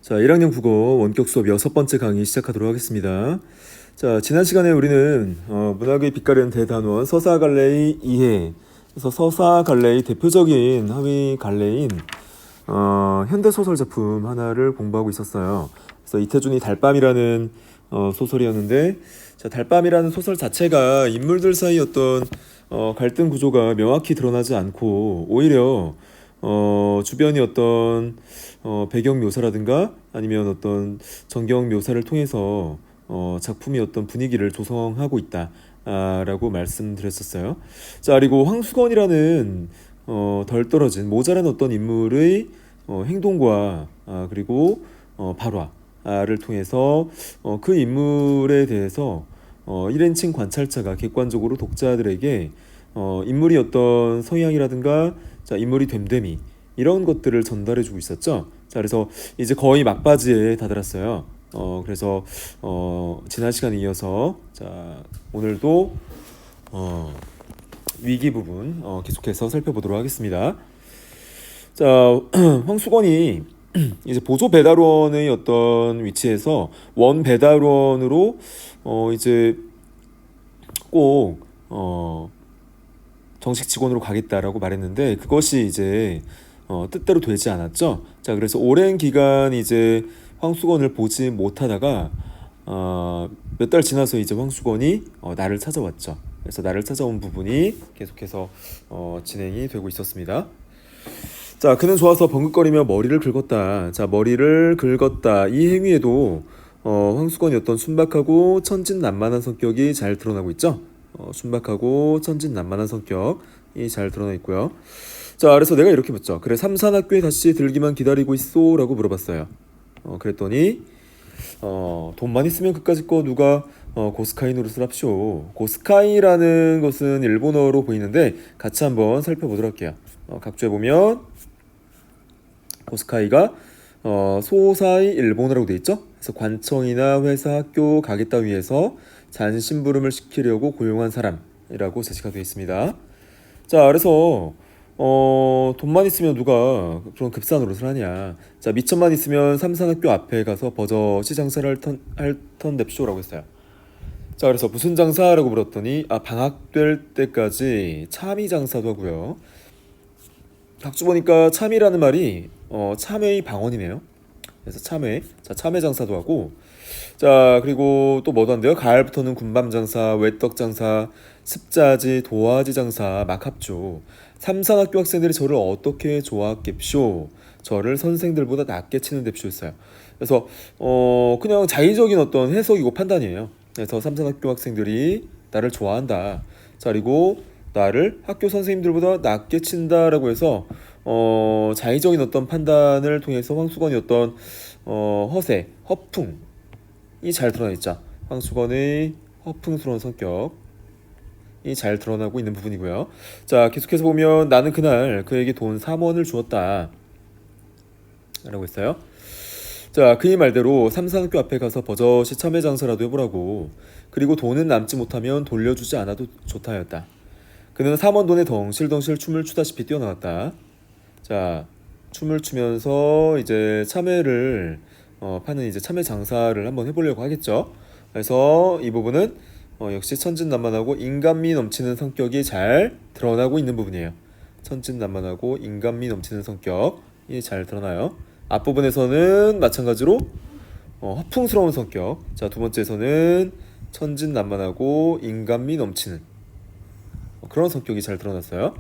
자, 1학년 국어 원격 수업 6번째 강의 시작하도록 하겠습니다. 자, 지난 시간에 우리는 문학의 빛가는 대단원 서사갈래의 이해, 그래서 서사갈래의 대표적인 하위 갈래인 현대소설 작품 하나를 공부하고 있었어요. 그래서 이태준이 달밤이라는 소설이었는데, 자, 달밤이라는 소설 자체가 인물들 사이 어떤 갈등 구조가 명확히 드러나지 않고 오히려 주변이 어떤 배경 묘사라든가 아니면 어떤 전경 묘사를 통해서 작품이 어떤 분위기를 조성하고 있다라고 말씀드렸었어요. 자, 그리고 황수건이라는 덜 떨어진 모자란 어떤 인물의 행동과 그리고 발화를 통해서 그 인물에 대해서 1인칭 관찰자가 객관적으로 독자들에게 인물이 어떤 성향이라든가 자, 인물이 됨됨이 이런 것들을 전달해주고 있었죠. 자, 그래서 이제 거의 막바지에 다다랐어요. 그래서 지난 시간에 이어서 자, 오늘도 위기 부분 계속해서 살펴보도록 하겠습니다. 자, 황수건이 이제 보조 배달원의 어떤 위치에서 원 배달원으로 이제 꼭 정식 직원으로 가겠다라고 말했는데 그것이 이제 뜻대로 되지 않았죠. 자, 그래서 오랜 기간 이제 황수건을 보지 못하다가 몇 달 지나서 이제 황수건이 나를 찾아왔죠. 그래서 나를 찾아온 부분이 계속해서 진행이 되고 있었습니다. 자, 그는 좋아서 벙긋거리며 머리를 긁었다. 자, 머리를 긁었다. 이 행위에도 황수건이 어떤 순박하고 천진난만한 성격이 잘 드러나고 있죠. 순박하고 천진난만한 성격이 잘 드러나 있고요. 자, 그래서 내가 이렇게 묻죠. 그래, 삼산학교에 다시 들기만 기다리고 있어? 라고 물어봤어요. 그랬더니 돈만 있으면 그까짓 거 누가 고스카이 노릇을 합쇼. 고스카이라는 것은 일본어로 보이는데 같이 한번 살펴보도록 할게요. 각주에 보면 고스카이가 소사의 일본어라고 돼 있죠. 그래서 관청이나 회사, 학교 가겠다 위해서 잔심부름을 시키려고 고용한 사람이라고 제시가 되어 있습니다. 자, 그래서 돈만 있으면 누가 그런 급사 노릇을 하냐. 자, 미천만 있으면 삼산학교 앞에 가서 버젓이 장사를 할 턴nep쇼라고 했어요. 자, 그래서 무슨 장사라고 물었더니 방학될 때까지 참이 장사도 하고요. 각주 보니까 참이라는 말이 참외의 방언이네요. 그래서 참외, 자, 참외 장사도 하고, 자, 그리고 또 뭐도 한대요. 가을부터는 군밤 장사, 외떡 장사, 습자지, 도화지 장사 막 합죠. 삼산학교 학생들이 저를 어떻게 좋아했겠쇼? 저를 선생들보다 낮게 치는 뎁쇼였어요. 그래서 그냥 자의적인 어떤 해석이고 판단이에요. 그래서 삼산학교 학생들이 나를 좋아한다. 자, 그리고 나를 학교 선생님들보다 낮게 친다라고 해서 자의적인 어떤 판단을 통해서 황수건이 어떤 허세, 허풍이 잘 드러나 있죠. 황수건의 허풍스러운 성격이 잘 드러나고 있는 부분이고요. 자, 계속해서 보면 나는 그날 그에게 돈 3원을 주었다 라고 했어요. 자, 그의 말대로 삼산학교 앞에 가서 버젓이 참외 장사라도 해보라고. 그리고 돈은 남지 못하면 돌려주지 않아도 좋다였다. 그는 3원 돈에 덩실덩실 춤을 추다시피 뛰어나왔다. 자, 춤을 추면서 이제 참외를 파는 이제 참외 장사를 한번 해보려고 하겠죠. 그래서 이 부분은 역시 천진난만하고 인간미 넘치는 성격이 잘 드러나고 있는 부분이에요. 천진난만하고 인간미 넘치는 성격이 잘 드러나요. 앞부분에서는 마찬가지로 허풍스러운 성격. 자, 두 번째에서는 천진난만하고 인간미 넘치는 그런 성격이 잘 드러났어요.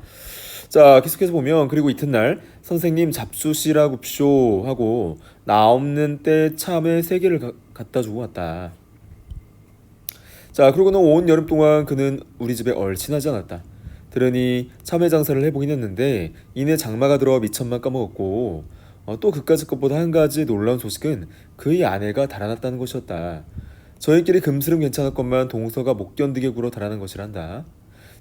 자, 계속해서 보면 그리고 이튿날 선생님 잡수시라굽쇼 하고 나 없는 때 참외 3개를 갖다 주고 왔다. 자, 그러고는 온 여름 동안 그는 우리 집에 얼씬하지 않았다. 들으니 참외 장사를 해보긴 했는데 이내 장마가 들어 미천만 까먹었고 또 그까짓 것보다 한 가지 놀라운 소식은 그의 아내가 달아났다는 것이었다. 저희끼리 금스름 괜찮았건만 동서가 못 견디게 굴어 달아난 것이란다.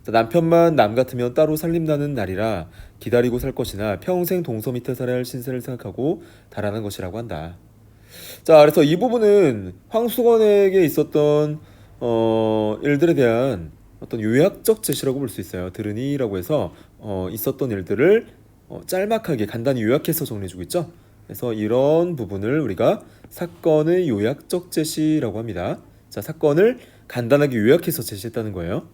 자, 남편만 남 같으면 따로 살림나는 날이라 기다리고 살 것이나 평생 동서 밑에 살아야 할 신세를 생각하고 달아난 것이라고 한다. 자, 그래서 이 부분은 황수건에게 있었던 일들에 대한 어떤 요약적 제시라고 볼 수 있어요. 들으니라고 해서 있었던 일들을 짤막하게 간단히 요약해서 정리해주고 있죠. 그래서 이런 부분을 우리가 사건의 요약적 제시라고 합니다. 자, 사건을 간단하게 요약해서 제시했다는 거예요.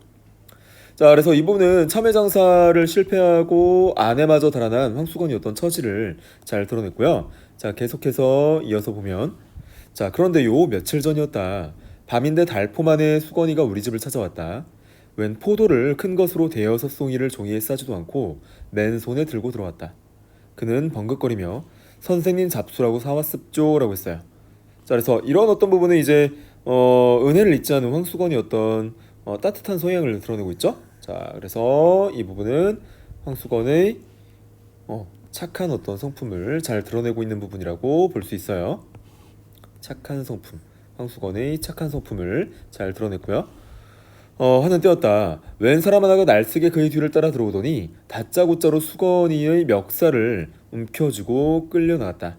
자, 그래서 이 부분은 참외 장사를 실패하고 아내마저 달아난 황수건이었던 처지를 잘 드러냈고요. 자, 계속해서 이어서 보면, 자, 그런데 요 며칠 전이었다. 밤인데 달포만에 수건이가 우리 집을 찾아왔다. 웬 포도를 큰 것으로 대여섯 송이를 종이에 싸지도 않고 맨손에 들고 들어왔다. 그는 벙긋거리며 선생님 잡수라고 사왔습죠라고 했어요. 자, 그래서 이런 어떤 부분은 이제 은혜를 잊지 않은 황수건이 어떤 따뜻한 성향을 드러내고 있죠. 자, 그래서 이 부분은 황수건의 착한 어떤 성품을 잘 드러내고 있는 부분이라고 볼 수 있어요. 착한 성품, 황수건의 착한 성품을 잘 드러냈고요. 하는 때였다. 웬 사람 하나가 날쌔게 그의 뒤를 따라 들어오더니 다짜고짜로 수건이의 멱살을 움켜쥐고 끌려 나갔다.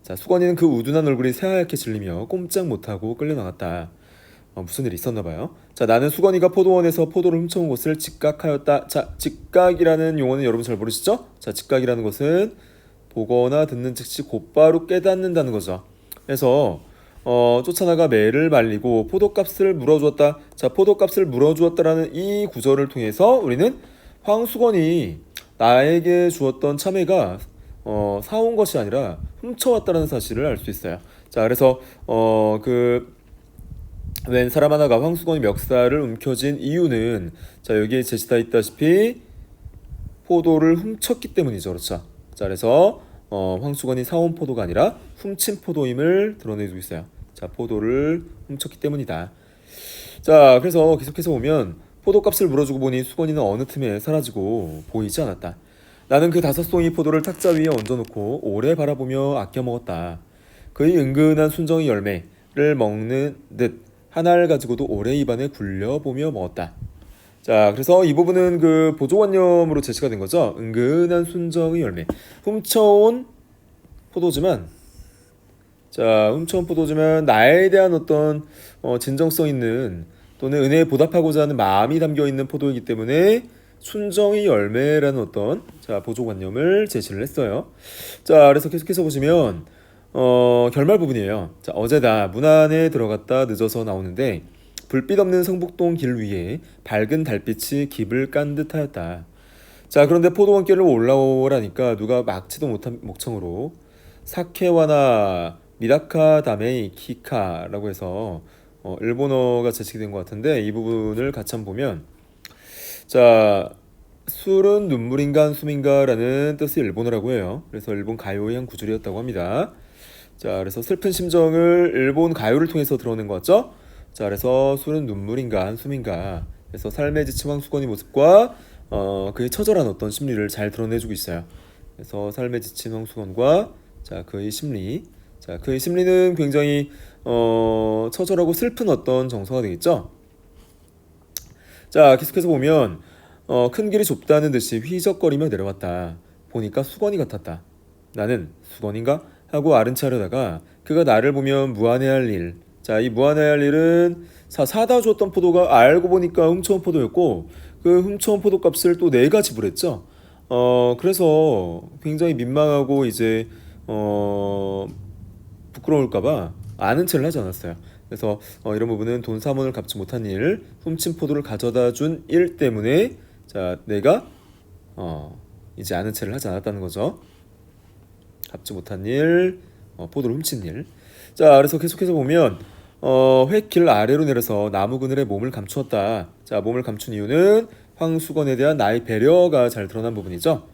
자, 수건이는 그 우둔한 얼굴이 새하얗게 질리며 꼼짝 못하고 끌려 나갔다. 무슨 일이 있었나 봐요. 자, 나는 수건이가 포도원에서 포도를 훔쳐온 것을 직각하였다. 자, 직각이라는 용어는 여러분 잘 모르시죠? 자, 직각이라는 것은 보거나 듣는 즉시 곧바로 깨닫는다는 거죠. 그래서 쫓아나가 매를 말리고 포도값을 물어주었다. 자, 포도값을 물어주었다라는 이 구절을 통해서 우리는 황수건이 나에게 주었던 참외가 사온 것이 아니라 훔쳐왔다는 사실을 알 수 있어요. 자, 그래서 웬 사람 하나가 황수건이 멱살을 움켜쥔 이유는, 자, 여기에 제시되어 있다시피 포도를 훔쳤기 때문이죠. 그렇죠. 자, 그래서 황수건이 사온 포도가 아니라 훔친 포도임을 드러내고 있어요. 자, 포도를 훔쳤기 때문이다. 자, 그래서 계속해서 보면 포도값을 물어주고 보니 수건이는 어느 틈에 사라지고 보이지 않았다. 나는 그 다섯 송이 포도를 탁자 위에 얹어놓고 오래 바라보며 아껴 먹었다. 그의 은근한 순정의 열매를 먹는 듯 하나를 가지고도 오래 입안에 굴려보며 먹었다. 자, 그래서 이 부분은 그 보조관념으로 제시가 된 거죠. 은근한 순정의 열매. 훔쳐온 포도지만, 자, 훔쳐온 포도지만 나에 대한 어떤 진정성 있는 또는 은혜에 보답하고자 하는 마음이 담겨 있는 포도이기 때문에 순정의 열매라는 어떤 보조관념을 제시를 했어요. 자, 그래서 계속해서 보시면 결말 부분이에요. 자, 어제다 문 안에 들어갔다 늦어서 나오는데 불빛 없는 성북동 길 위에 밝은 달빛이 깁을 깐 듯하였다. 자, 그런데 포도원길을 올라오라니까 누가 막지도 못한 목청으로 사케와나 미다카 다메이 키카라고 해서 일본어가 제시된 것 같은데 이 부분을 같이 한번 보면, 자, 술은 눈물인가 한숨인가라는 뜻의 일본어라고 해요. 그래서 일본 가요의 한 구절이었다고 합니다. 자, 그래서 슬픈 심정을 일본 가요를 통해서 드러낸 것 같죠? 자, 그래서 술은 눈물인가 한숨인가, 그래서 삶에 지친 황수건의 모습과 그의 처절한 어떤 심리를 잘 드러내주고 있어요. 그래서 삶에 지친 황수건과 그의 심리, 그의 심리는 굉장히 처절하고 슬픈 어떤 정서가 되겠죠. 자, 계속해서 보면 큰 길이 좁다는 듯이 휘적거리며 내려왔다. 보니까 수건이 같았다. 나는 수건인가? 하고 아른 채 하려다가 그가 나를 보면 무안해할 일. 자, 이 무안해할 일은 사다 주었던 포도가 알고 보니까 훔쳐온 포도였고 그 훔쳐온 포도값을 또 내가 지불했죠. 그래서 굉장히 민망하고 이제 부끄러울까봐 아는 체를 하지 않았어요. 그래서 이런 부분은 돈 3원을 갚지 못한 일, 훔친 포도를 가져다 준 일 때문에 자, 내가 이제 아는 체를 하지 않았다는 거죠. 갚지 못한 일, 포도를 훔친 일. 자, 그래서 계속해서 보면 횟길 아래로 내려서 나무 그늘에 몸을 감추었다. 자, 몸을 감춘 이유는 황수건에 대한 나의 배려가 잘 드러난 부분이죠.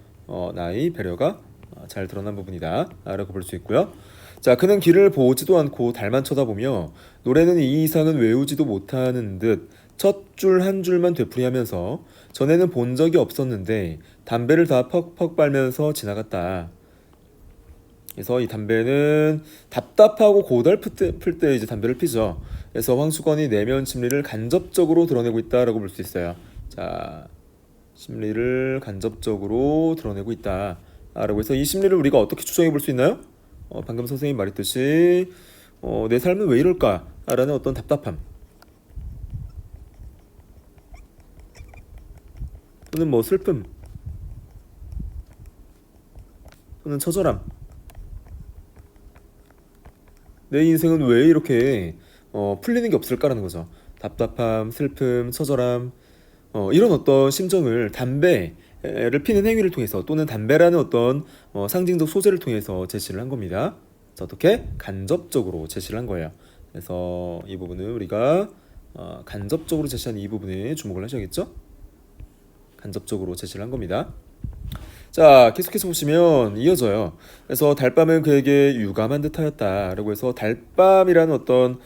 나의 배려가 잘 드러난 부분이다 라고 볼 수 있고요. 자, 그는 길을 보지도 않고 달만 쳐다보며 노래는 이 이상은 외우지도 못하는 듯 첫 줄 한 줄만 되풀이하면서 전에는 본 적이 없었는데 담배를 다 퍽퍽 빨면서 지나갔다. 그래서 이 담배는 답답하고 고달플 때 이제 담배를 피죠. 그래서 황수건이 내면 심리를 간접적으로 드러내고 있다라고 볼 수 있어요. 자, 심리를 간접적으로 드러내고 있다라고 해서 이 심리를 우리가 어떻게 추정해 볼 수 있나요? 방금 선생님이 말했듯이 내 삶은 왜 이럴까? 라는 어떤 답답함 또는 뭐 슬픔 또는 처절함, 내 인생은 왜 이렇게 풀리는 게 없을까라는 거죠. 답답함, 슬픔, 처절함, 이런 어떤 심정을 담배를 피는 행위를 통해서 또는 담배라는 어떤 상징적 소재를 통해서 제시를 한 겁니다. 자, 어떻게? 간접적으로 제시를 한 거예요. 그래서 이 부분은 우리가 간접적으로 제시한 이 부분에 주목을 하셔야겠죠? 간접적으로 제시를 한 겁니다. 자, 계속해서 보시면 이어져요. 그래서 달밤은 그에게 유감한 듯하였다라고 해서 달밤이라는 어떤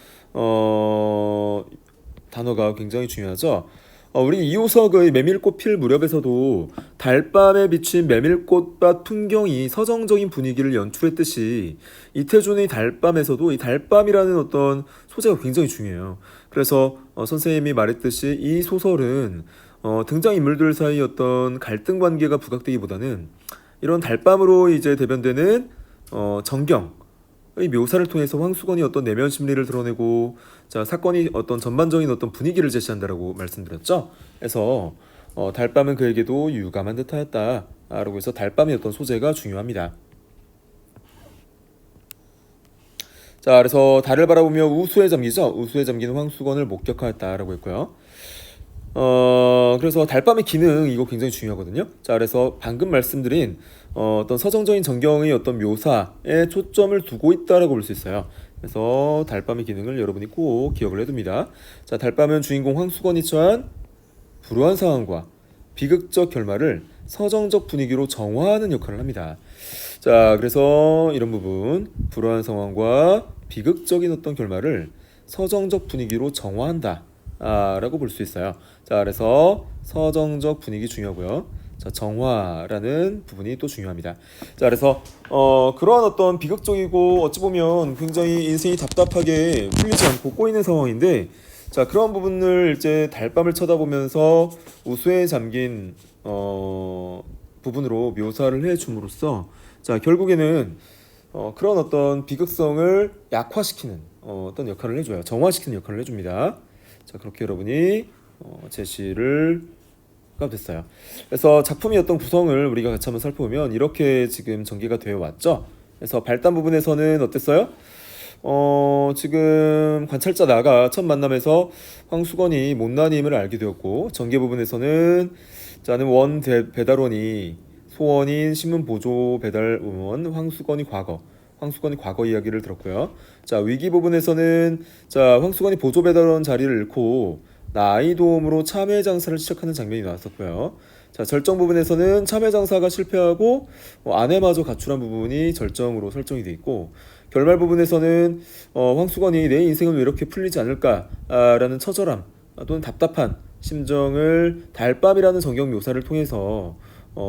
단어가 굉장히 중요하죠. 우리 이호석의 메밀꽃 필 무렵에서도 달밤에 비친 메밀꽃밭 풍경이 서정적인 분위기를 연출했듯이 이태준의 달밤에서도 이 달밤이라는 어떤 소재가 굉장히 중요해요. 그래서 선생님이 말했듯이 이 소설은 등장인물들 사이 어떤 갈등 관계가 부각되기보다는 이런 달밤으로 이제 대변되는 정경의 묘사를 통해서 황수건이 어떤 내면 심리를 드러내고, 자, 사건이 어떤 전반적인 어떤 분위기를 제시한다라고 말씀드렸죠. 그래서 달밤은 그에게도 유감한 듯하였다라고 해서 달밤의 어떤 소재가 중요합니다. 자, 그래서 달을 바라보며 우수에 잠기죠. 우수에 잠기는 황수건을 목격하였다라고 했고요. 그래서 달밤의 기능 이거 굉장히 중요하거든요. 자, 그래서 방금 말씀드린 어떤 서정적인 전경의 어떤 묘사에 초점을 두고 있다라고 볼 수 있어요. 그래서 달밤의 기능을 여러분이 꼭 기억을 해둡니다. 자, 달밤은 주인공 황수건이 처한 불우한 상황과 비극적 결말을 서정적 분위기로 정화하는 역할을 합니다. 자, 그래서 이런 부분, 불우한 상황과 비극적인 어떤 결말을 서정적 분위기로 정화한다 라고 볼 수 있어요. 자, 그래서 서정적 분위기 중요하고요. 자, 정화라는 부분이 또 중요합니다. 자, 그래서 그러한 어떤 비극적이고 어찌 보면 굉장히 인생이 답답하게 풀리지 않고 꼬이는 상황인데, 자, 그런 부분을 이제 달밤을 쳐다보면서 우수에 잠긴 부분으로 묘사를 해줌으로써, 자, 결국에는 그런 어떤 비극성을 약화시키는 어떤 역할을 해줘요. 정화시키는 역할을 해줍니다. 자, 그렇게 여러분이 제시를 가 됐어요. 그래서 작품의 어떤 구성을 우리가 같이 한번 살펴보면 이렇게 지금 전개가 되어 왔죠. 그래서 발단 부분에서는 어땠어요? 지금 관찰자 나가 첫 만남에서 황수건이 못난임을 알게 되었고, 전개 부분에서는 자는 배달원이 소원인 신문 보조 배달원 황수건이 과거 이야기를 들었고요. 자, 위기 부분에서는 자, 황수건이 보조 배달원 자리를 잃고 나이 도움으로 참외 장사를 시작하는 장면이 나왔었고요. 자, 절정 부분에서는 참외 장사가 실패하고 아내마저 가출한 부분이 절정으로 설정이 돼 있고, 결말 부분에서는 황수건이 내 인생은 왜 이렇게 풀리지 않을까라는 처절함 또는 답답한 심정을 달밤이라는 전경 묘사를 통해서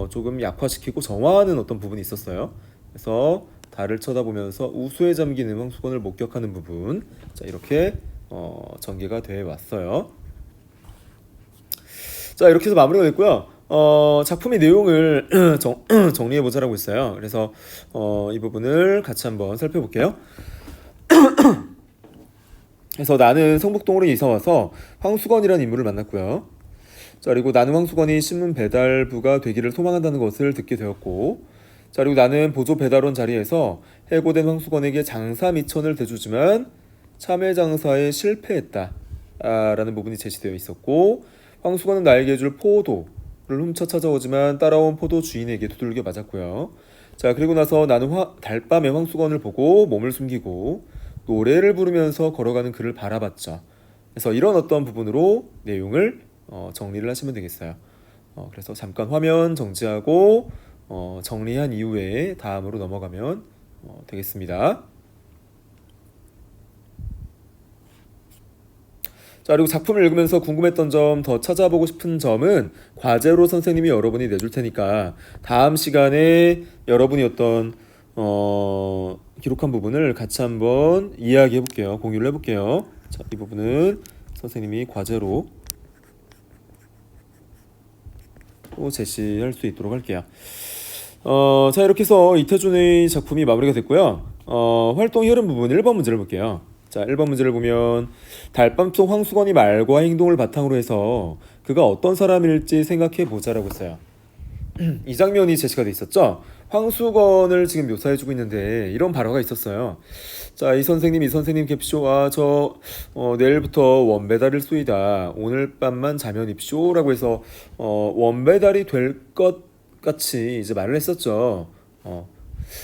조금 약화시키고 정화하는 어떤 부분이 있었어요. 그래서 달을 쳐다보면서 우수에 잠기는 황수건을 목격하는 부분, 자, 이렇게 전개가 되어 왔어요. 자, 이렇게 해서 마무리가 됐고요. 작품의 내용을 정리해보자라고 했어요. 그래서 이 부분을 같이 한번 살펴볼게요. 그래서 나는 성북동으로 이사와서 황수건이라는 인물을 만났고요. 자, 그리고 나는 황수건이 신문 배달부가 되기를 소망한다는 것을 듣게 되었고, 자, 그리고 나는 보조 배달원 자리에서 해고된 황수건에게 장사 미천을 대주지만 참외 장사에 실패했다 라는 부분이 제시되어 있었고, 황수건은 나에게 줄 포도를 훔쳐 찾아오지만 따라온 포도 주인에게 두들겨 맞았고요. 자, 그리고 나서 나는 달밤에 황수건을 보고 몸을 숨기고 노래를 부르면서 걸어가는 그를 바라봤죠. 그래서 이런 어떤 부분으로 내용을 정리를 하시면 되겠어요. 그래서 잠깐 화면 정지하고 정리한 이후에 다음으로 넘어가면 되겠습니다. 자, 그리고 작품을 읽으면서 궁금했던 점, 더 찾아보고 싶은 점은 과제로 선생님이 여러분이 내줄 테니까 다음 시간에 여러분이 어떤 기록한 부분을 같이 한번 이야기해 볼게요. 공유를 해볼게요. 자, 이 부분은 선생님이 과제로 또 제시할 수 있도록 할게요. 자, 이렇게 해서 이태준의 작품이 마무리가 됐고요. 활동 흐름 부분 1번 문제를 볼게요. 자, 1번 문제를 보면 달밤 속 황수건이 말과 행동을 바탕으로 해서 그가 어떤 사람일지 생각해 보자라고 했어요. 이 장면이 제시가 돼 있었죠. 황수건을 지금 묘사해주고 있는데 이런 발화가 있었어요. 자, 이 선생님 캡쇼. 내일부터 원배달일 쏘이다. 오늘 밤만 자면 입쇼라고 해서 원배달이 될 것 같이 이제 말을 했었죠.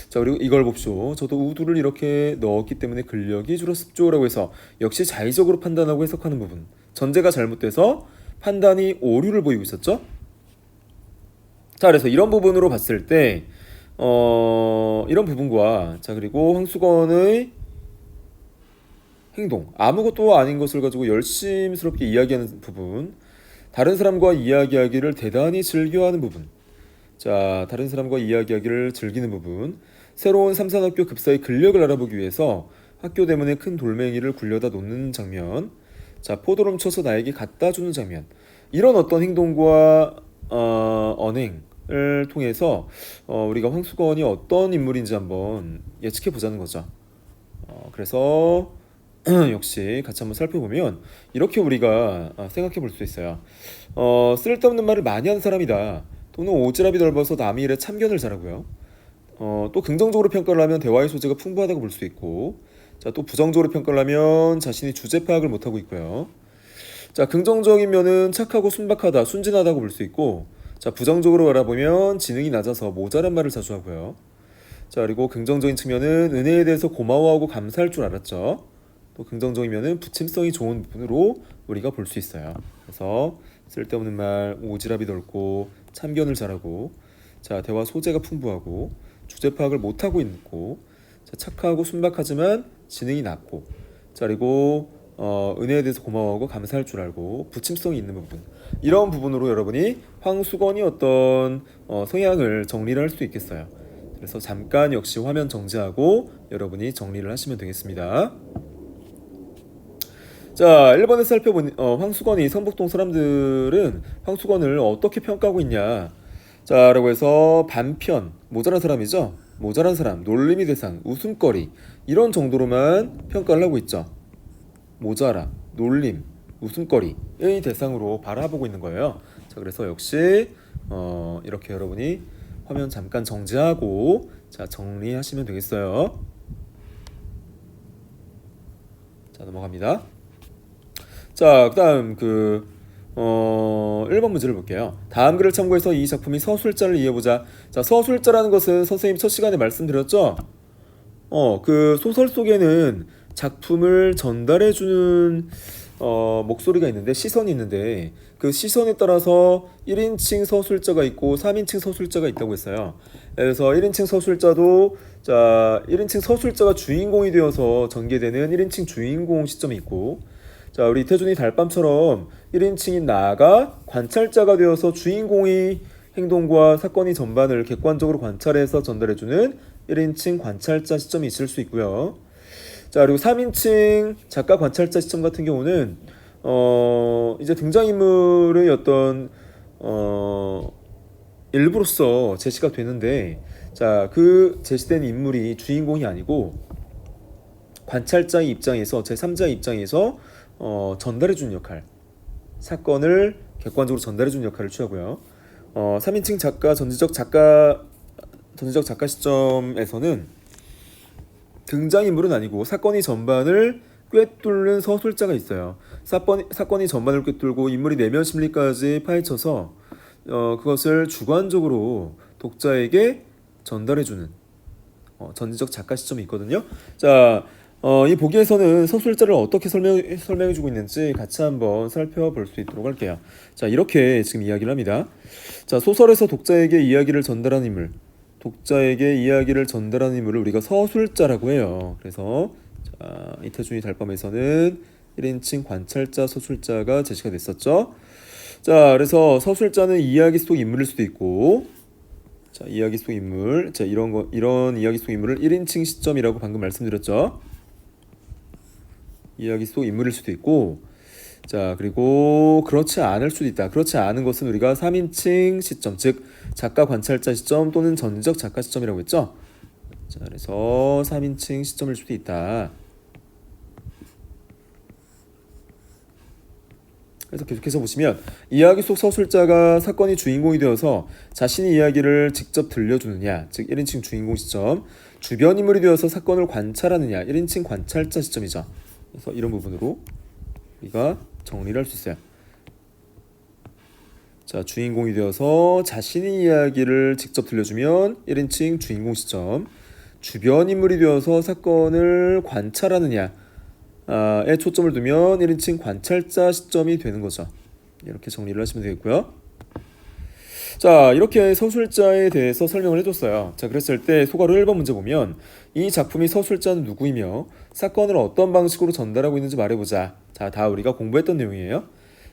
자, 그리고 이걸 봅쇼. 저도 우두를 이렇게 넣었기 때문에 근력이 줄었습쇼라고 해서 역시 자의적으로 판단하고 해석하는 부분. 전제가 잘못돼서 판단이 오류를 보이고 있었죠. 자, 그래서 이런 부분으로 봤을 때 이런 부분과, 자, 그리고 황수건의 행동, 아무것도 아닌 것을 가지고 열심스럽게 이야기하는 부분, 다른 사람과 이야기하기를 대단히 즐겨하는 부분, 자, 다른 사람과 이야기하기를 즐기는 부분, 새로운 삼산학교 급사의 근력을 알아보기 위해서 학교 대문에 큰 돌멩이를 굴려다 놓는 장면, 자, 포도를 훔쳐서 나에게 갖다 주는 장면, 이런 어떤 행동과 언행을 통해서 우리가 황수건이 어떤 인물인지 한번 예측해 보자는 거죠. 그래서 역시 같이 한번 살펴보면 이렇게 우리가 생각해 볼 수 있어요. 쓸데없는 말을 많이 하는 사람이다. 또는 오지랖이 넓어서 남의 일에 참견을 잘하고요. 또 긍정적으로 평가를 하면 대화의 소재가 풍부하다고 볼 수 있고, 자, 또 부정적으로 평가를 하면 자신이 주제 파악을 못하고 있고요. 자, 긍정적인 면은 착하고 순박하다, 순진하다고 볼 수 있고, 자, 부정적으로 바라보면 지능이 낮아서 모자란 말을 자주 하고요. 자, 그리고 긍정적인 측면은 은혜에 대해서 고마워하고 감사할 줄 알았죠. 또 긍정적인 면은 부침성이 좋은 부분으로 우리가 볼 수 있어요. 그래서 쓸데없는 말, 오지랖이 넓고 참견을 잘하고, 자, 대화 소재가 풍부하고 주제 파악을 못하고 있고, 자, 착하고 순박하지만 지능이 낮고, 자, 그리고 은혜에 대해서 고마워하고 감사할 줄 알고 부침성이 있는 부분, 이런 부분으로 여러분이 황수건이 어떤 성향을 정리를 할 수 있겠어요. 그래서 잠깐 역시 화면 정지하고 여러분이 정리를 하시면 되겠습니다. 자, 1번에서 살펴본 황수건이 성북동 사람들은 황수건을 어떻게 평가하고 있냐. 자, 라고 해서 반편, 모자란 사람이죠. 모자란 사람, 놀림이 대상, 웃음거리, 이런 정도로만 평가를 하고 있죠. 모자라, 놀림, 웃음거리의 대상으로 바라보고 있는 거예요. 자, 그래서 역시 이렇게 여러분이 화면 잠깐 정지하고, 자, 정리하시면 되겠어요. 자, 넘어갑니다. 자, 그다음 1번 문제를 볼게요. 다음 글을 참고해서 이 작품이 서술자를 이해해보자. 자, 서술자라는 것은 선생님 첫 시간에 말씀드렸죠. 그 소설 속에는 작품을 전달해주는 목소리가 있는데, 시선이 있는데, 그 시선에 따라서 1인칭 서술자가 있고 3인칭 서술자가 있다고 했어요. 그래서 1인칭 서술자도, 자, 1인칭 서술자가 주인공이 되어서 전개되는 1인칭 주인공 시점이 있고, 자, 우리 이태준이 달밤처럼 1인칭인 나가 관찰자가 되어서 주인공의 행동과 사건의 전반을 객관적으로 관찰해서 전달해주는 1인칭 관찰자 시점이 있을 수 있고요. 자, 그리고 3인칭 작가 관찰자 시점 같은 경우는 이제 등장인물의 어떤 일부로서 제시가 되는데, 자, 그 제시된 인물이 주인공이 아니고 관찰자의 입장에서, 제3자의 입장에서 전달해주는 역할, 사건을 객관적으로 전달해주는 역할을 취하고요. 3인칭 작가, 전지적 작가 시점에서는 등장인물은 아니고 사건의 전반을 꿰뚫는 서술자가 있어요. 사건의 전반을 꿰뚫고 인물이 내면 심리까지 파헤쳐서 그것을 주관적으로 독자에게 전달해주는 전지적 작가 시점이 있거든요. 자, 이 보기에서는 서술자를 어떻게 설명해주고 있는지 같이 한번 살펴볼 수 있도록 할게요. 자, 이렇게 지금 이야기를 합니다. 자, 소설에서 독자에게 이야기를 전달하는 인물, 인물을 우리가 서술자라고 해요. 그래서 자, 이태준이 달밤에서는 1인칭 관찰자 서술자가 제시가 됐었죠. 자, 그래서 서술자는 이야기 속 인물일 수도 있고, 자, 이야기 속 인물, 자, 이런 이야기 속 인물을 1인칭 시점이라고 방금 말씀드렸죠. 이야기 속 인물일 수도 있고, 자, 그리고 그렇지 않을 수도 있다. 그렇지 않은 것은 우리가 3인칭 시점, 즉 작가 관찰자 시점 또는 전지적 작가 시점이라고 했죠. 자, 그래서 3인칭 시점일 수도 있다. 그래서 계속해서 보시면 이야기 속 서술자가 사건의 주인공이 되어서 자신의 이야기를 직접 들려주느냐, 즉 1인칭 주인공 시점, 주변 인물이 되어서 사건을 관찰하느냐, 1인칭 관찰자 시점이죠. 그래서 이런 부분으로 우리가 정리를 할 수 있어요. 자, 주인공이 되어서 자신의 이야기를 직접 들려주면 1인칭 주인공 시점, 주변 인물이 되어서 사건을 관찰하느냐에 초점을 두면 1인칭 관찰자 시점이 되는 거죠. 이렇게 정리를 하시면 되겠고요. 자, 이렇게 서술자에 대해서 설명을 해줬어요. 자, 그랬을 때 소괄호 1번 문제 보면 이 작품이 서술자는 누구이며 사건을 어떤 방식으로 전달하고 있는지 말해보자. 자, 다 우리가 공부했던 내용이에요.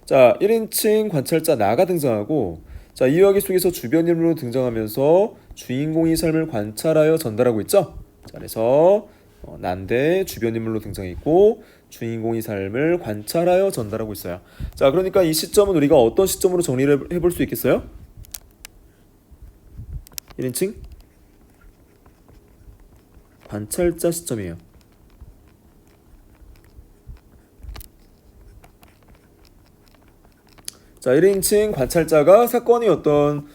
자, 1인칭 관찰자 나가 등장하고, 자, 이 이야기 속에서 주변 인물로 등장하면서 주인공이 삶을 관찰하여 전달하고 있죠. 자, 그래서 난데 주변 인물로 등장했고 주인공이 삶을 관찰하여 전달하고 있어요. 자, 그러니까 이 시점은 우리가 어떤 시점으로 정리를 해볼 수 있겠어요? 1인칭 관찰자 시점이에요. 자, 1인칭 관찰자가 사건의 어떤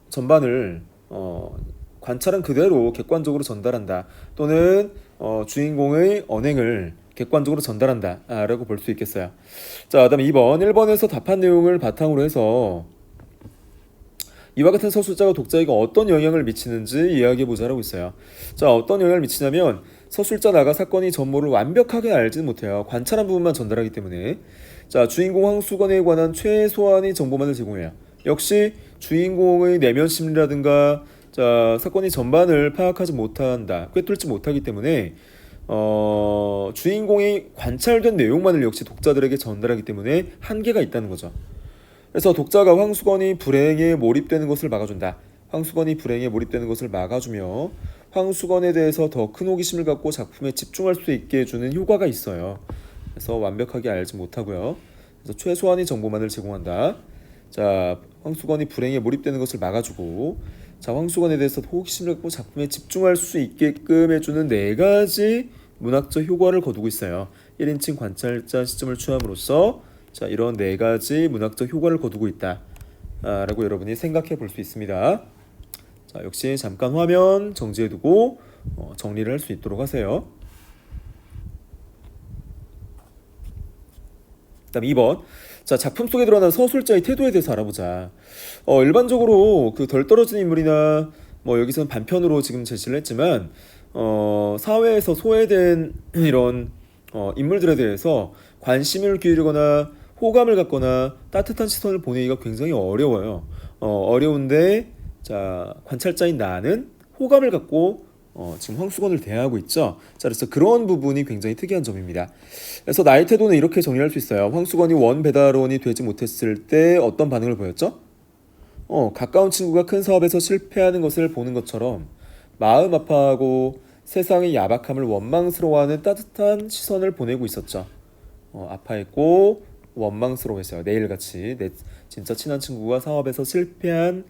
전반을 관찰한 그대로 객관적으로 전달한다. 또는 주인공의 언행을 객관적으로 전달한다 라고 볼 수 있겠어요. 자, 그 다음에 2번 1번에서 답한 내용을 바탕으로 해서 이와 같은 서술자가 독자에게 어떤 영향을 미치는지 이야기해보자라고 있어요. 자, 어떤 영향을 미치냐면 서술자 나가 사건의 전모를 완벽하게 알지는 못해요. 관찰한 부분만 전달하기 때문에. 자, 주인공 황수건에 관한 최소한의 정보만을 제공해요. 역시 주인공의 내면 심리라든가 자, 사건의 전반을 파악하지 못한다, 꿰뚫지 못하기 때문에 주인공이 관찰된 내용만을 역시 독자들에게 전달하기 때문에 한계가 있다는 거죠. 그래서 독자가 황수건이 불행에 몰입되는 것을 막아준다. 황수건이 불행에 몰입되는 것을 막아주며 황수건에 대해서 더 큰 호기심을 갖고 작품에 집중할 수 있게 해주는 효과가 있어요. 그래서 완벽하게 알지 못하고요. 그래서 최소한의 정보만을 제공한다. 자, 황수건이 불행에 몰입되는 것을 막아주고, 자, 황수건에 대해서 호기심을 갖고 작품에 집중할 수 있게끔 해주는 4가지 문학적 효과를 거두고 있어요. 1인칭 관찰자 시점을 취함으로써 자, 이런 4가지 문학적 효과를 거두고 있다 라고 여러분이 생각해 볼 수 있습니다. 자, 역시 잠깐 화면 정지해 두고 정리를 할 수 있도록 하세요. 그 다음 2번. 자, 작품 속에 드러난 서술자의 태도에 대해서 알아보자. 일반적으로 그 덜 떨어진 인물이나 뭐 여기서는 반편으로 지금 제시를 했지만 사회에서 소외된 이런 인물들에 대해서 관심을 기울이거나 호감을 갖거나 따뜻한 시선을 보내기가 굉장히 어려워요. 어려운데 자, 관찰자인 나는 호감을 갖고 지금 황수건을 대하고 있죠. 자, 그래서 그런 부분이 굉장히 특이한 점입니다. 그래서 나의 태도는 이렇게 정리할 수 있어요. 황수건이 원 배달원이 되지 못했을 때 어떤 반응을 보였죠? 가까운 친구가 큰 사업에서 실패하는 것을 보는 것처럼 마음 아파하고 세상의 야박함을 원망스러워하는 따뜻한 시선을 보내고 있었죠. 아파했고 원망스러워했어요. 내일같이 내 진짜 친한 친구가 사업에서 실패한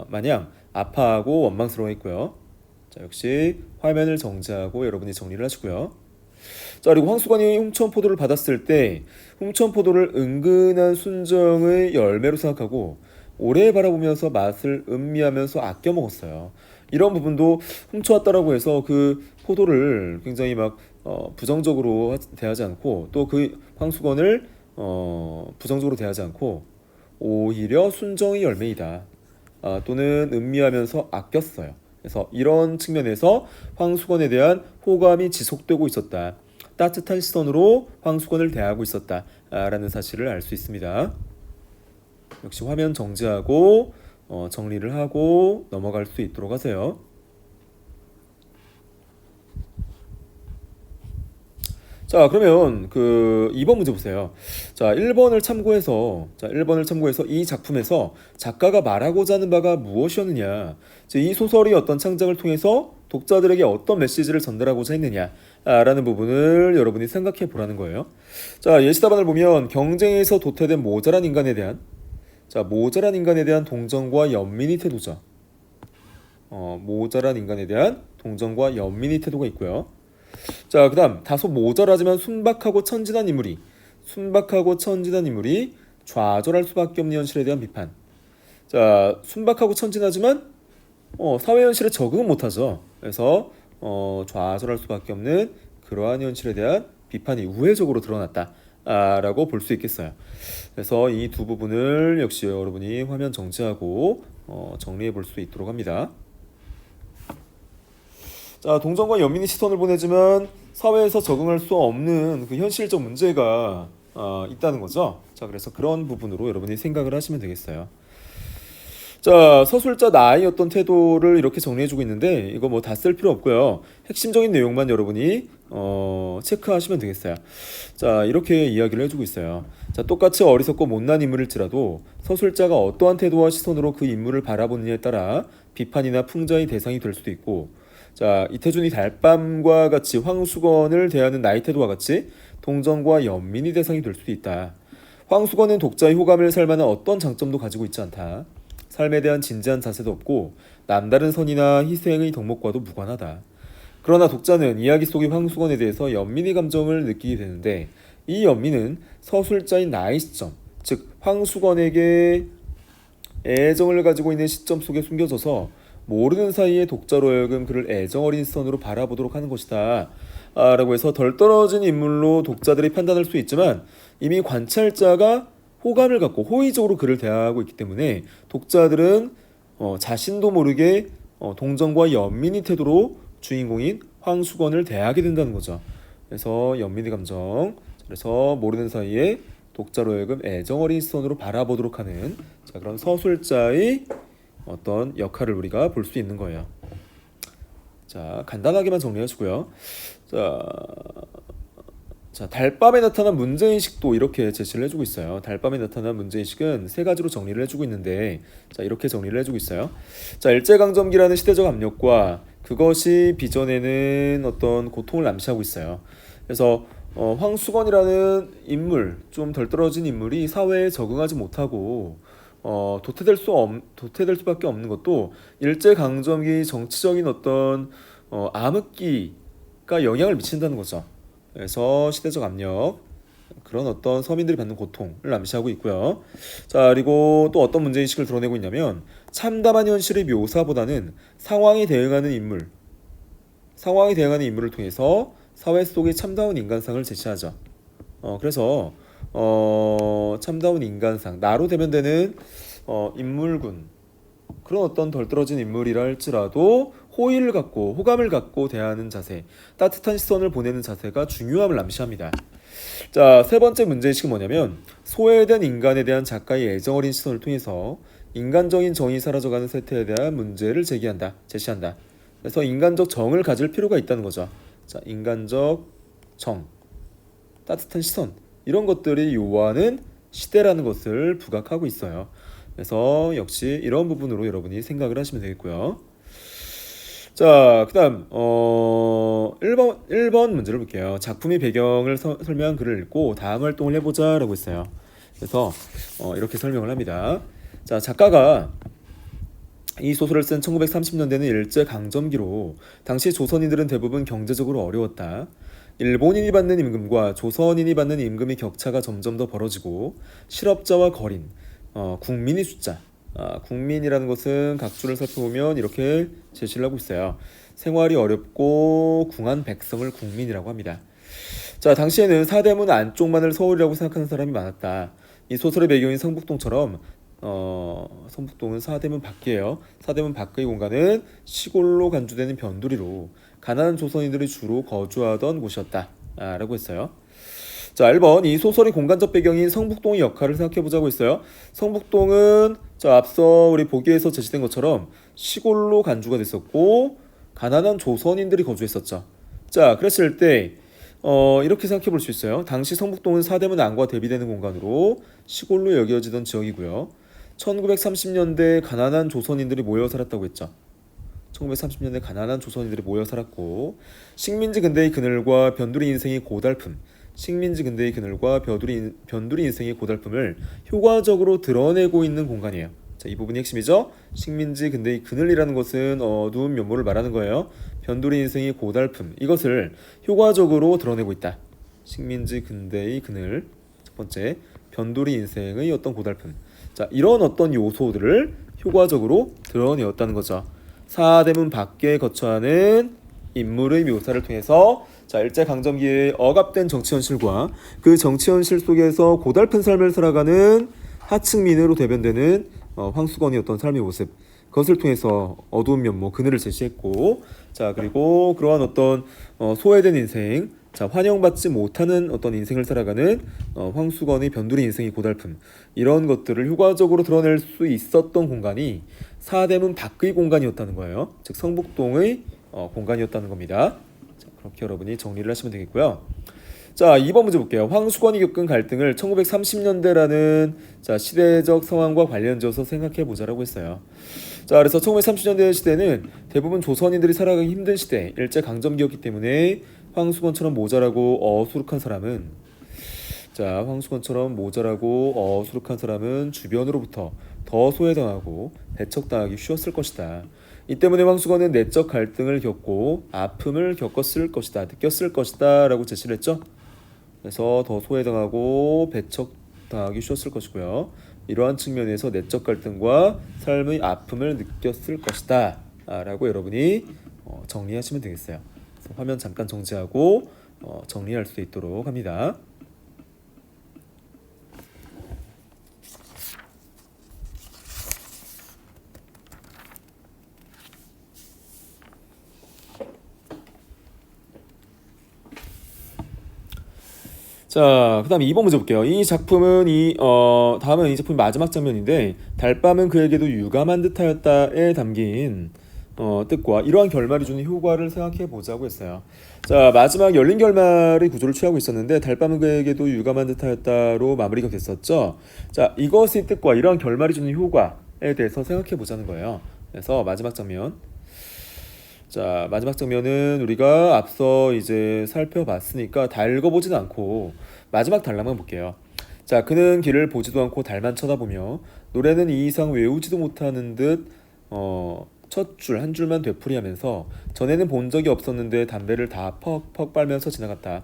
마냥 아파하고 원망스러워했고요. 자, 역시 화면을 정지하고 여러분이 정리를 하시고요. 자, 그리고 황수건이 홍천포도를 받았을 때 홍천포도를 은근한 순정의 열매로 생각하고 오래 바라보면서 맛을 음미하면서 아껴 먹었어요. 이런 부분도 훔쳐왔다라고 해서 그 포도를 굉장히 막 부정적으로 대하지 않고 또 그 황수건을 부정적으로 대하지 않고 오히려 순정의 열매이다. 또는 음미하면서 아꼈어요. 그래서 이런 측면에서 황수건에 대한 호감이 지속되고 있었다. 따뜻한 시선으로 황수건을 대하고 있었다 라는 사실을 알 수 있습니다. 역시 화면 정지하고 정리를 하고 넘어갈 수 있도록 하세요. 자, 그러면 그 2번 문제 보세요. 자, 1번을 참고해서 이 작품에서 작가가 말하고자 하는 바가 무엇이었느냐, 이 소설이 어떤 창작을 통해서 독자들에게 어떤 메시지를 전달하고자 했느냐 라는 부분을 여러분이 생각해 보라는 거예요. 자, 예시 답안을 보면 경쟁에서 도태된 모자란 인간에 대한 동정과 연민의 태도죠. 모자란 인간에 대한 동정과 연민의 태도가 있고요. 자, 그 다음 다소 모자라지만 순박하고 천진한 인물이 순박하고 천진한 인물이 좌절할 수밖에 없는 현실에 대한 비판. 자, 순박하고 천진하지만 사회 현실에 적응은 못하죠. 그래서 좌절할 수밖에 없는 그러한 현실에 대한 비판이 우회적으로 드러났다. 라고 볼 수 있겠어요. 그래서 이 두 부분을 역시 여러분이 화면 정지하고 정리해 볼 수 있도록 합니다. 자, 동정과 연민이 시선을 보내지만 사회에서 적응할 수 없는 그 현실적 문제가 있다는 거죠. 자, 그래서 그런 부분으로 여러분이 생각을 하시면 되겠어요. 자, 서술자 나의 어떤 태도를 이렇게 정리해주고 있는데 이거 뭐 다 쓸 필요 없고요. 핵심적인 내용만 여러분이 체크하시면 되겠어요. 자, 이렇게 이야기를 해주고 있어요. 자, 똑같이 어리석고 못난 인물일지라도 서술자가 어떠한 태도와 시선으로 그 인물을 바라보느냐에 따라 비판이나 풍자의 대상이 될 수도 있고, 자, 이태준이 달밤과 같이 황수건을 대하는 나의 태도와 같이 동정과 연민이 대상이 될 수도 있다. 황수건은 독자의 호감을 살 만한 어떤 장점도 가지고 있지 않다. 삶에 대한 진지한 자세도 없고 남다른 선이나 희생의 덕목과도 무관하다. 그러나 독자는 이야기 속의 황수건에 대해서 연민의 감정을 느끼게 되는데 이 연민은 서술자인 나의 시점, 즉 황수건에게 애정을 가지고 있는 시점 속에 숨겨져서 모르는 사이에 독자로 하여금 그를 애정어린 시선으로 바라보도록 하는 것이다. 라고 해서 덜 떨어진 인물로 독자들이 판단할 수 있지만 이미 관찰자가 호감을 갖고 호의적으로 그를 대하고 있기 때문에 독자들은 자신도 모르게 동정과 연민의 태도로 주인공인 황수건을 대하게 된다는 거죠. 그래서 연민의 감정, 그래서 모르는 사이에 독자로 하여금 애정어린 시선으로 바라보도록 하는 그런 서술자의 어떤 역할을 우리가 볼 수 있는 거예요. 자, 간단하게만 정리하시고요. 자, 달밤에 나타난 문제인식도 이렇게 제시를 해주고 있어요. 달밤에 나타난 문제인식은 세 가지로 정리를 해주고 있는데, 자, 이렇게 정리를 해주고 있어요. 자, 일제강점기라는 시대적 압력과 그것이 빚어내는 어떤 고통을 암시하고 있어요. 그래서 황수건이라는 인물, 좀 덜 떨어진 인물이 사회에 적응하지 못하고 도태될 수밖에 없는 것도 일제강점기 정치적인 어떤 암흑기가 영향을 미친다는 거죠. 그래서 시대적 압력, 그런 어떤 서민들이 받는 고통을 암시하고 있고요. 자, 그리고 또 어떤 문제인식을 드러내고 있냐면 참담한 현실의 묘사보다는 상황에 대응하는 인물을 통해서 사회 속의 참다운 인간상을 제시하죠. 그래서 참다운 인간상, 나로 대변되는 인물군, 그런 어떤 덜 떨어진 인물이라 할지라도 호의를 갖고 호감을 갖고 대하는 자세, 따뜻한 시선을 보내는 자세가 중요함을 암시합니다. 자, 세 번째 문제의식은 뭐냐면 소외된 인간에 대한 작가의 애정어린 시선을 통해서 인간적인 정이 사라져가는 세태에 대한 문제를 제시한다. 그래서 인간적 정을 가질 필요가 있다는 거죠. 자, 인간적 정, 따뜻한 시선, 이런 것들이 요하는 시대라는 것을 부각하고 있어요. 그래서 역시 이런 부분으로 여러분이 생각을 하시면 되겠고요. 자, 그 다음 1번 문제를 볼게요. 작품의 배경을 설명한 글을 읽고 다음 활동을 해보자 라고 했어요. 그래서 이렇게 설명을 합니다. 자, 작가가 이 소설을 쓴 1930년대는 일제강점기로 당시 조선인들은 대부분 경제적으로 어려웠다. 일본인이 받는 임금과 조선인이 받는 임금의 격차가 점점 더 벌어지고 실업자와 거린, 국민의 숫자, 국민이라는 것은 각주를 살펴보면 이렇게 제시를 하고 있어요. 생활이 어렵고 궁한 백성을 국민이라고 합니다. 자, 당시에는 사대문 안쪽만을 서울이라고 생각하는 사람이 많았다. 이 소설의 배경인 성북동처럼 성북동은 사대문 밖이에요. 사대문 밖의 공간은 시골로 간주되는 변두리로 가난한 조선인들이 주로 거주하던 곳이었다 라고 했어요. 자, 1번 이 소설의 공간적 배경인 성북동의 역할을 생각해보자고 했어요. 성북동은 자, 앞서 우리 보기에서 제시된 것처럼 시골로 간주가 됐었고 가난한 조선인들이 거주했었죠. 자, 그랬을 때 이렇게 생각해 볼 수 있어요. 당시 성북동은 사대문 안과 대비되는 공간으로 시골로 여겨지던 지역이고요. 1930년대 가난한 조선인들이 모여 살았다고 했죠. 1930년대 가난한 조선인들이 모여 살았고 식민지 근대의 그늘과 변두리 인생의 고달픔, 식민지 근대의 그늘과 변두리 인생의 고달픔을 효과적으로 드러내고 있는 공간이에요. 자, 이 부분이 핵심이죠. 식민지 근대의 그늘이라는 것은 어두운 면모를 말하는 거예요. 변두리 인생의 고달픔, 이것을 효과적으로 드러내고 있다. 식민지 근대의 그늘. 첫 번째, 변두리 인생의 어떤 고달픔. 자, 이런 어떤 요소들을 효과적으로 드러내었다는 거죠. 사대문 밖에 거처하는 인물의 묘사를 통해서 자, 일제강점기에 억압된 정치 현실과 그 정치 현실 속에서 고달픈 삶을 살아가는 하층민으로 대변되는 황수건의 어떤 삶의 모습, 그것을 통해서 어두운 면모 그늘을 제시했고, 자, 그리고 그러한 어떤 소외된 인생, 자, 환영받지 못하는 어떤 인생을 살아가는 황수건의 변두리 인생의 고달픔, 이런 것들을 효과적으로 드러낼 수 있었던 공간이 사대문 밖의 공간이었다는 거예요. 즉 성북동의 공간이었다는 겁니다. 자, 그렇게 여러분이 정리를 하시면 되겠고요. 자, 2번 문제 볼게요. 황수건이 겪은 갈등을 1930년대라는 자, 시대적 상황과 관련지어서 생각해 보자라고 했어요. 자, 그래서 1930년대 시대는 대부분 조선인들이 살아가기 힘든 시대, 일제강점기였기 때문에 황수건처럼 모자라고 어수룩한 사람은 자, 황수건처럼 모자라고 어수룩한 사람은 주변으로부터 더 소외당하고 배척당하기 쉬웠을 것이다. 이 때문에 황수건은 내적 갈등을 겪고 아픔을 겪었을 것이다, 느꼈을 것이다 라고 제시를 했죠. 그래서 더 소외당하고 배척당하기 쉬웠을 것이고요. 이러한 측면에서 내적 갈등과 삶의 아픔을 느꼈을 것이다 라고 여러분이 정리하시면 되겠어요. 그래서 화면 잠깐 정지하고 정리할 수 있도록 합니다. 자, 그다음 2번 문제 볼게요. 이 작품은 다음은 이 작품 마지막 장면인데 달밤은 그에게도 유감한 듯하였다에 담긴 뜻과 이러한 결말이 주는 효과를 생각해 보자고 했어요. 자, 마지막 열린 결말의 구조를 취하고 있었는데 달밤은 그에게도 유감한 듯하였다로 마무리가 됐었죠. 자, 이것의 뜻과 이러한 결말이 주는 효과에 대해서 생각해 보자는 거예요. 그래서 마지막 장면. 자, 마지막 장면은 우리가 앞서 이제 살펴봤으니까 다 읽어보진 않고 마지막 단락만 볼게요. 자, 그는 길을 보지도 않고 달만 쳐다보며 노래는 이 이상 외우지도 못하는 듯 첫 줄 한 줄만 되풀이하면서 전에는 본 적이 없었는데 담배를 다 퍽퍽 빨면서 지나갔다.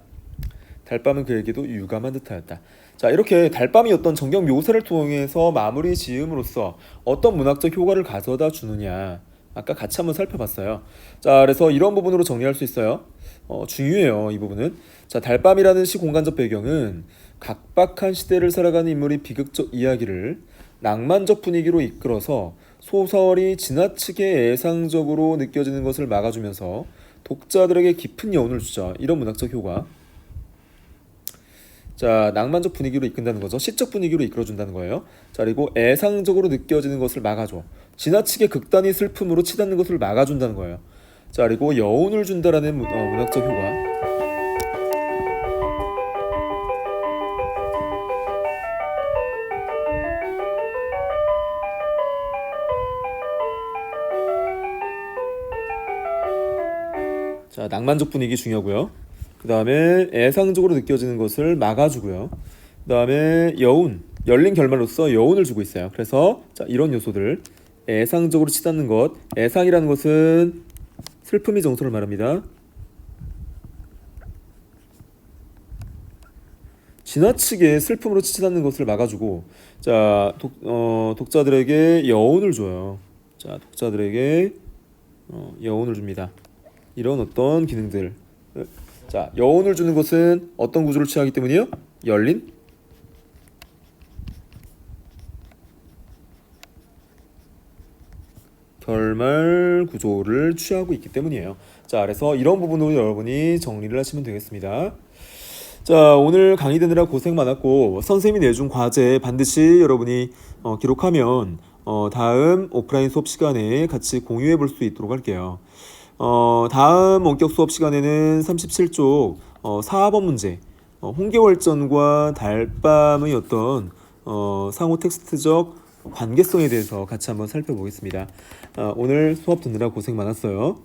달밤은 그에게도 유감한 듯하였다. 자, 이렇게 달밤이 어떤 정경 묘사를 통해서 마무리 지음으로써 어떤 문학적 효과를 가져다 주느냐, 아까 같이 한번 살펴봤어요. 자, 그래서 이런 부분으로 정리할 수 있어요. 중요해요, 이 부분은. 자, 달밤이라는 시 공간적 배경은 각박한 시대를 살아가는 인물이 비극적 이야기를 낭만적 분위기로 이끌어서 소설이 지나치게 애상적으로 느껴지는 것을 막아주면서 독자들에게 깊은 여운을 주자. 이런 문학적 효과. 자, 낭만적 분위기로 이끈다는 거죠. 시적 분위기로 이끌어준다는 거예요. 자, 그리고 애상적으로 느껴지는 것을 막아줘. 지나치게 극단의 슬픔으로 치닫는 것을 막아준다는 거예요. 자, 그리고 여운을 준다라는 문학적 효과. 자, 낭만적 분위기 중요하고요. 그 다음에 애상적으로 느껴지는 것을 막아주고요. 그 다음에 여운, 열린 결말로서 여운을 주고 있어요. 그래서 자, 이런 요소들, 애상적으로 치닫는 것, 애상이라는 것은 슬픔의 정서를 말합니다. 지나치게 슬픔으로 치닫는 것을 막아주고, 자, 독자들에게 여운을 줘요. 자, 독자들에게 여운을 줍니다. 이런 어떤 기능들. 자, 여운을 주는 것은 어떤 구조를 취하기 때문이에요? 열린 결말 구조를 취하고 있기 때문이에요. 자, 그래서 이런 부분으로 여러분이 정리를 하시면 되겠습니다. 자, 오늘 강의 듣느라 고생 많았고 선생님이 내준 과제 반드시 여러분이 기록하면 다음 오프라인 수업 시간에 같이 공유해 볼 수 있도록 할게요. 다음 원격 수업 시간에는 37쪽 4번 문제 홍계월전과 달밤의 어떤 상호 텍스트적 관계성에 대해서 같이 한번 살펴보겠습니다. 오늘 수업 듣느라 고생 많았어요.